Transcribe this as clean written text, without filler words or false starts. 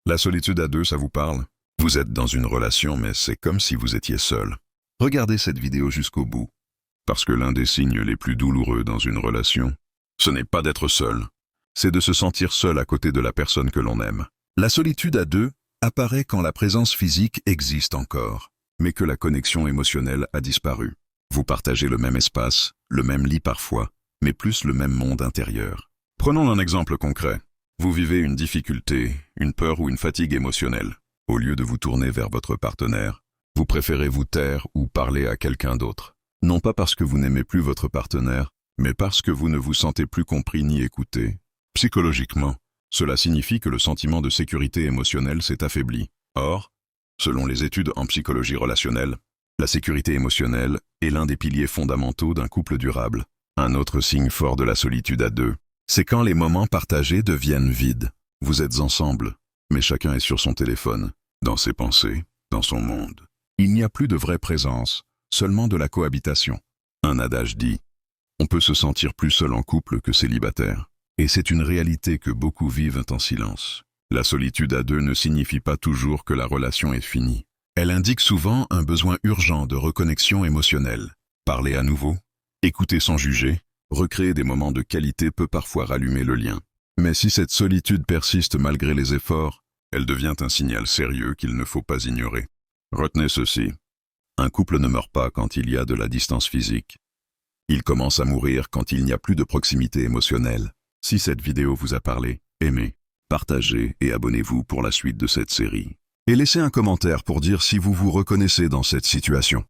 La solitude à deux, ça vous parle? Vous êtes dans une relation, mais c'est comme si vous étiez seul. Regardez cette vidéo jusqu'au bout. Parce que l'un des signes les plus douloureux dans une relation, ce n'est pas d'être seul. C'est de se sentir seul à côté de la personne que l'on aime. La solitude à deux apparaît quand la présence physique existe encore, mais que la connexion émotionnelle a disparu. Vous partagez le même espace, le même lit parfois, mais plus le même monde intérieur. Prenons un exemple concret. Vous vivez une difficulté, une peur ou une fatigue émotionnelle. Au lieu de vous tourner vers votre partenaire, vous préférez vous taire ou parler à quelqu'un d'autre. Non pas parce que vous n'aimez plus votre partenaire, mais parce que vous ne vous sentez plus compris ni écouté. Psychologiquement, cela signifie que le sentiment de sécurité émotionnelle s'est affaibli. Or, selon les études en psychologie relationnelle, la sécurité émotionnelle est l'un des piliers fondamentaux d'un couple durable. Un autre signe fort de la solitude à deux, c'est quand les moments partagés deviennent vides. Vous êtes ensemble, mais chacun est sur son téléphone, dans ses pensées, dans son monde. Il n'y a plus de vraie présence, seulement de la cohabitation. Un adage dit « On peut se sentir plus seul en couple que célibataire ». Et c'est une réalité que beaucoup vivent en silence. La solitude à deux ne signifie pas toujours que la relation est finie. Elle indique souvent un besoin urgent de reconnexion émotionnelle. Parler à nouveau, écouter sans juger, recréer des moments de qualité peut parfois rallumer le lien. Mais si cette solitude persiste malgré les efforts, elle devient un signal sérieux qu'il ne faut pas ignorer. Retenez ceci. Un couple ne meurt pas quand il y a de la distance physique. Il commence à mourir quand il n'y a plus de proximité émotionnelle. Si cette vidéo vous a parlé, aimez, partagez et abonnez-vous pour la suite de cette série. Et laissez un commentaire pour dire si vous vous reconnaissez dans cette situation.